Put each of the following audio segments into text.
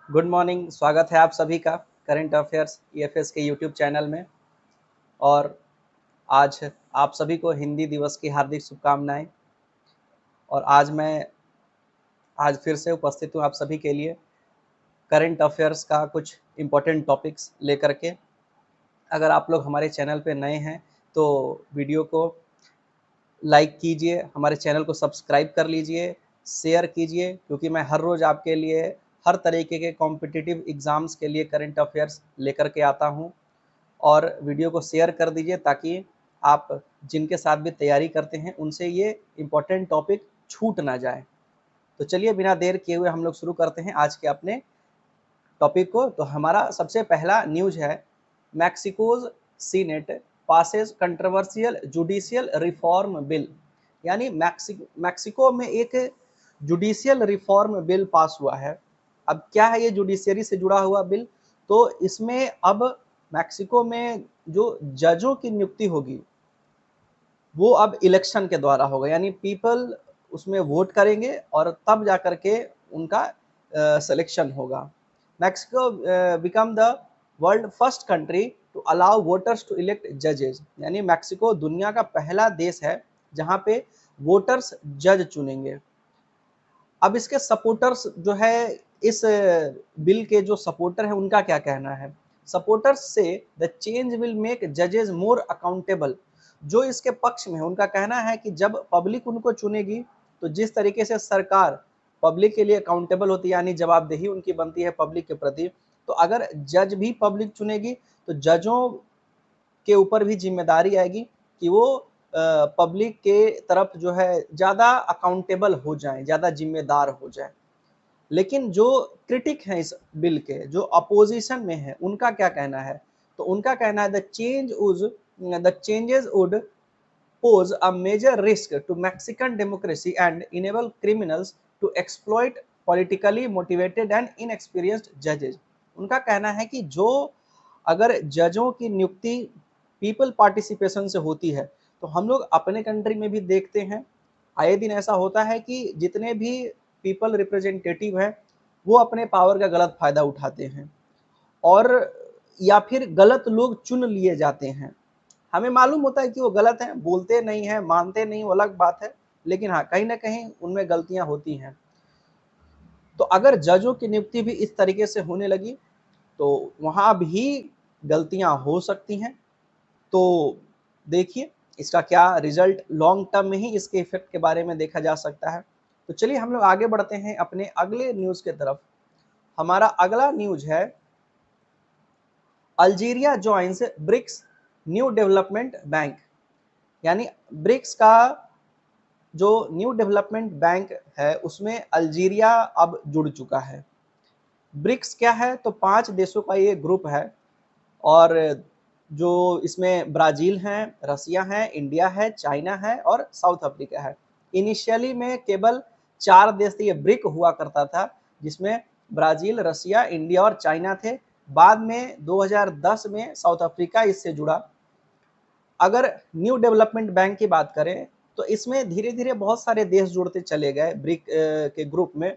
Good morning. स्वागत है आप सभी का करंट अफेयर्स ईएफएस के यूट्यूब चैनल में। और आज आप सभी को हिंदी दिवस की हार्दिक शुभकामनाएं। और आज फिर से उपस्थित हूँ आप सभी के लिए करंट अफेयर्स का कुछ इम्पोर्टेंट टॉपिक्स लेकर के। अगर आप लोग हमारे चैनल पे नए हैं तो वीडियो को लाइक कीजिए, हमारे चैनल को सब्सक्राइब कर लीजिए, शेयर कीजिए, क्योंकि मैं हर रोज़ आपके लिए हर तरीके के कॉम्पिटिटिव एग्ज़ाम्स के लिए करंट अफेयर्स लेकर के आता हूँ। और वीडियो को शेयर कर दीजिए ताकि आप जिनके साथ भी तैयारी करते हैं उनसे ये इम्पोर्टेंट टॉपिक छूट ना जाए। तो चलिए बिना देर किए हुए हम लोग शुरू करते हैं आज के अपने टॉपिक को। तो हमारा सबसे पहला न्यूज़ है, Mexico's senate passes controversial judicial reform bill. यानी मैक्सिको में एक जुडिशियल रिफॉर्म बिल पास हुआ है। अब क्या है ये जुडिशियरी से जुड़ा हुआ बिल? तो इसमें अब मैक्सिको में जो जजों की नियुक्ति होगी वो अब इलेक्शन के द्वारा होगा, यानी पीपल उसमें वोट करेंगे और तब जाकर के उनका सिलेक्शन होगा। Mexico become the world first country to allow voters to elect जजेस। यानी मैक्सिको दुनिया का पहला देश है जहां पे वोटर्स जज चुनेंगे। अब इसके सपोर्टर्स जो है, इस बिल के जो सपोर्टर है उनका क्या कहना है? सपोर्टर्स से द चेंज विल मेक जजेस मोर अकाउंटेबल। जो इसके पक्ष में है उनका कहना है कि जब पब्लिक उनको चुनेगी तो जिस तरीके से सरकार पब्लिक के लिए अकाउंटेबल होती है, यानी जवाबदेही उनकी बनती है पब्लिक के प्रति, तो अगर जज भी पब्लिक चुनेगी तो जजों के ऊपर भी जिम्मेदारी आएगी कि वो पब्लिक के तरफ जो है ज़्यादा अकाउंटेबल हो जाएं, ज़्यादा जिम्मेदार हो जाएं। लेकिन जो क्रिटिक हैं इस बिल के, जो अपोजिशन में है, उनका क्या कहना है? तो उनका कहना है the changes would pose a major risk to Mexican democracy and enable criminals to exploit politically motivated and inexperienced judges। उनका कहना है कि जो अगर जजों की नियुक्ति पीपल पार्टिसिपेशन से होती है तो हम लोग अपने कंट्री में भी देखते हैं, आए दिन ऐसा होता है कि जितने भी पीपल रिप्रेजेंटेटिव हैं वो अपने पावर का गलत फायदा उठाते हैं और या फिर गलत लोग चुन लिए जाते हैं। हमें मालूम होता है कि वो गलत हैं, बोलते नहीं हैं, मानते नहीं, वो अलग बात है, लेकिन हाँ कहीं ना कहीं उनमें गलतियां होती हैं। तो अगर जजों की नियुक्ति भी इस तरीके से होने लगी तो वहां भी गलतियां हो सकती हैं। तो देखिए इसका क्या रिजल्ट लॉन्ग टर्म में ही इसके इफेक्ट के बारे में देखा जा सकता है। तो चलिए हम लोग आगे बढ़ते हैं अपने अगले न्यूज के तरफ। हमारा अगला न्यूज है, Algeria joins BRICS new development bank. यानी ब्रिक्स का जो न्यू डेवलपमेंट बैंक है उसमें अल्जीरिया अब जुड़ चुका है। ब्रिक्स क्या है? तो 5 देशों का ये ग्रुप है और जो इसमें ब्राजील है, रसिया है, इंडिया है, चाइना है और साउथ अफ्रीका है। इनिशियली में केवल 4 देश थे, ये ब्रिक हुआ करता था, जिसमें ब्राजील, रसिया, इंडिया और चाइना थे। बाद में 2010 में साउथ अफ्रीका इससे जुड़ा। अगर न्यू डेवलपमेंट बैंक की बात करें तो इसमें धीरे धीरे बहुत सारे देश जुड़ते चले गए ब्रिक के ग्रुप में।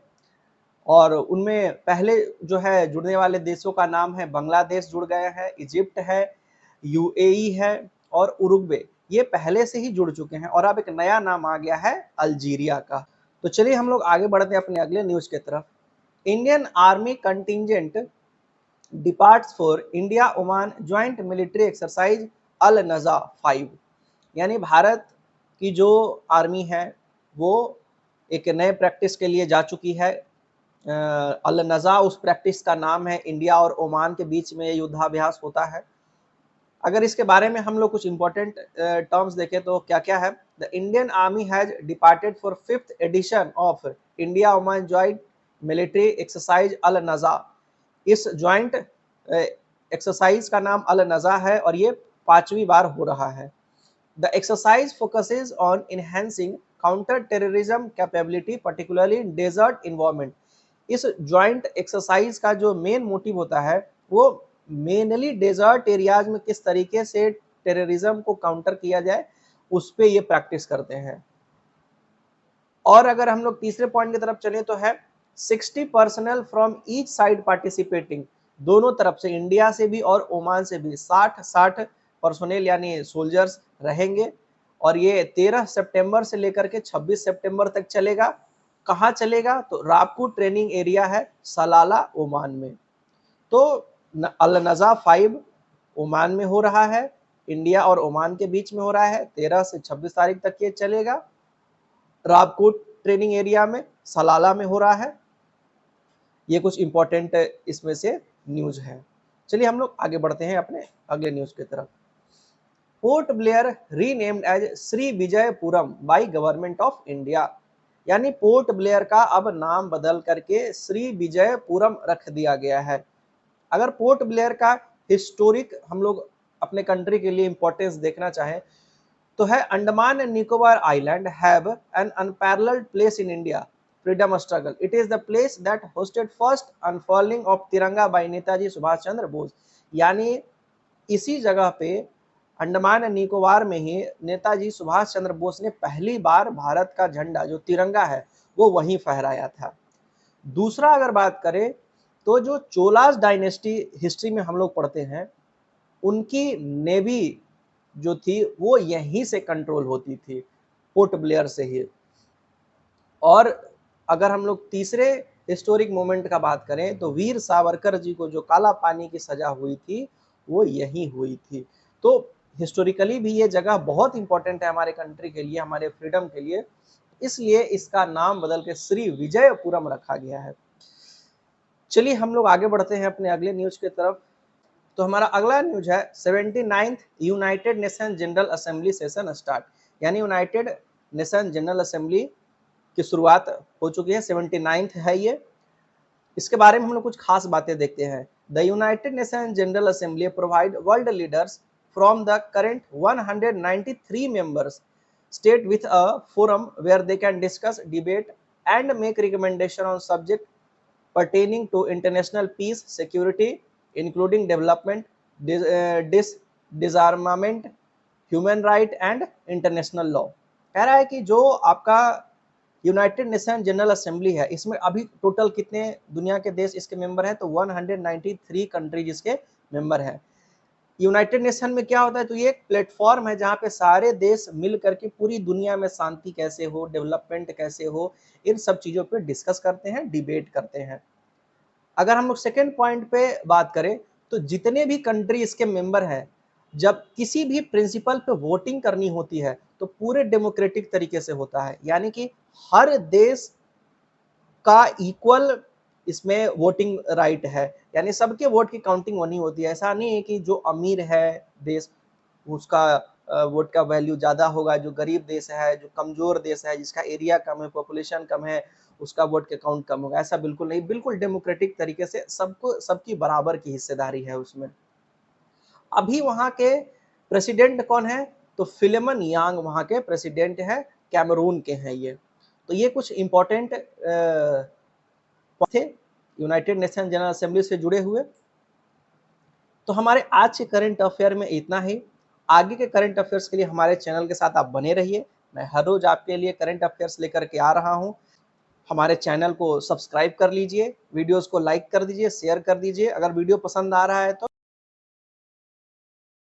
और उनमें पहले जो है जुड़ने वाले देशों का नाम है, बांग्लादेश जुड़ गए हैं, इजिप्ट है, यूएई है और उरुग्वे, ये पहले से ही जुड़ चुके हैं और अब एक नया नाम आ गया है अल्जीरिया का। तो चलिए हम लोग आगे बढ़ते हैं अपने अगले न्यूज की तरफ। Indian army contingent departs for India Oman joint military exercise Al Najah 5। यानी भारत की जो आर्मी है वो एक नए प्रैक्टिस के लिए जा चुकी है। अल नज़ा उस प्रैक्टिस का नाम है। इंडिया और ओमान के बीच में युद्धाभ्यास होता है। अगर इसके बारे में हम लोग कुछ इंपॉर्टेंट टर्म्स देखें तो क्या क्या है? The Indian army has departed for 5th edition of India Oman joint military exercise Al Najah. इस ज्वाइंट एक्सरसाइज का नाम अल नज़ा है और ये 5वीं बार हो रहा है। The exercise focuses on enhancing counter terrorism capability particularly in desert environment. इस ज्वाइंट एक्सरसाइज का जो मेन मोटिव होता है वो मेनली डेजर्ट एरियाज में किस तरीके से टेररिज्म को काउंटर किया जाए उस पे ये प्रैक्टिस करते हैं। और अगर हम लोग तीसरे पॉइंट की तरफ चले तो है 60 personal from each side participating, दोनों तरफ से, इंडिया से भी और ओमान से भी 60 पर्सोनेल यानी सोल्जर्स रहेंगे। और ये 13 सितंबर से लेकर के 26 सितंबर तक चलेगा। कहाँ चलेगा? तो रापकू ट्रेनिंग एरिया है सलाला ओमान में। तो अल नज़ा 5 ओमान में हो रहा है, इंडिया और ओमान के बीच में हो रहा है। 13 से 26 तारीख तक ये चलेगा। रापकूट ट्रेनिंग एरिया में सलाला में हो रहा है। ये कुछ इंपॉर्टेंट इसमें से न्यूज है। चलिए हम लोग आगे बढ़ते हैं अपने अगले न्यूज की तरफ। Port Blair renamed as Shri Vijayapuram by government of India, यानी पोर्ट ब्लेयर का अब नाम बदल करके श्री विजयपुरम रख दिया गया है। अगर पोर्ट ब्लेयर का हिस्टोरिक हम लोग अपने कंट्री के लिए इंपॉर्टेंस देखना चाहें तो है Andaman and Nicobar island have an unparalleled place in India freedom struggle. It is the place that hosted first unfurling of Tiranga by Netaji Subhash Chandra Bose, यानी इसी जगह पे अंडमान एंड निकोबार में ही नेताजी सुभाष चंद्र बोस ने पहली बार भारत का झंडा जो तिरंगा है वो वहीं फहराया था। दूसरा अगर बात करें तो जो चोलास डायनेस्टी हिस्ट्री में हम लोग पढ़ते हैं, उनकी नेवी जो थी वो यहीं से कंट्रोल होती थी, पोर्ट ब्लेयर से ही। और अगर हम लोग तीसरे हिस्टोरिक मोमेंट का बात करें तो वीर सावरकर जी को जो काला पानी की सजा हुई थी वो यहीं हुई थी। तो हिस्टोरिकली भी ये जगह बहुत इंपॉर्टेंट है हमारे कंट्री के लिए, हमारे फ्रीडम के लिए, इसलिए इसका नाम बदल के श्री विजयपुरम रखा गया है। चलिए हम लोग आगे बढ़ते हैं अपने अगले न्यूज की तरफ। तो हमारा अगला न्यूज है 79th United Nation General assembly session start, यानी यूनाइटेड नेशन जनरल असेंबली की शुरुआत हो चुकी है, 79th है ये। इसके बारे में हम लोग कुछ खास बातें देखते हैं। The United Nation General Assembly provide world leaders from the current 193 members state with a forum where they can discuss, debate and make recommendation on subject pertaining to international peace, security, including development, disarmament, human right and international law। कह रहा है कि जो आपका United Nation General assembly है, इसमें अभी total कितने दुनिया के देश इसके मेंबर हैं? तो 193 कंट्रीज इसके मेंबर हैं। यूनाइटेड नेशन में क्या होता है? तो ये एक प्लेटफॉर्म है जहाँ पे सारे देश मिल करके पूरी दुनिया में शांति कैसे हो, डेवलपमेंट कैसे हो, इन सब चीज़ों पे डिस्कस करते हैं, डिबेट करते हैं। अगर हम लोग सेकेंड पॉइंट पे बात करें तो जितने भी कंट्री इसके मेंबर हैं, जब किसी भी प्रिंसिपल पे वोटिंग करनी होती है तो पूरे डेमोक्रेटिक तरीके से होता है, यानी कि हर देश का इक्वल इसमें वोटिंग राइट है, यानी सबके वोट की काउंटिंग वही होती है। ऐसा नहीं है कि जो अमीर है देश उसका वोट का वैल्यू ज़्यादा होगा, जो गरीब देश है, जो कमज़ोर देश है, जिसका एरिया कम है, पॉपुलेशन कम है, उसका वोट का काउंट कम होगा। ऐसा बिल्कुल नहीं, बिल्कुल डेमोक्रेटिक तरीके से सबको सबकी बराबर की हिस्सेदारी है उसमें। अभी वहाँ के प्रेसिडेंट कौन है? तो फिलेमन यांग वहाँ के प्रेसिडेंट है, कैमरून के हैं ये। तो ये कुछ इंपॉर्टेंट थे यूनाइटेड नेशन जनरल असेंबली से जुड़े हुए। तो हमारे आज के करंट अफेयर में इतना ही। आगे के करंट अफेयर्स के लिए हमारे चैनल के साथ आप बने रहिए। मैं हर रोज आपके लिए करंट अफेयर्स लेकर के आ रहा हूँ। हमारे चैनल को सब्सक्राइब कर लीजिए, वीडियोस को लाइक कर दीजिए, शेयर कर दीजिए। अगर वीडियो पसंद आ रहा है तो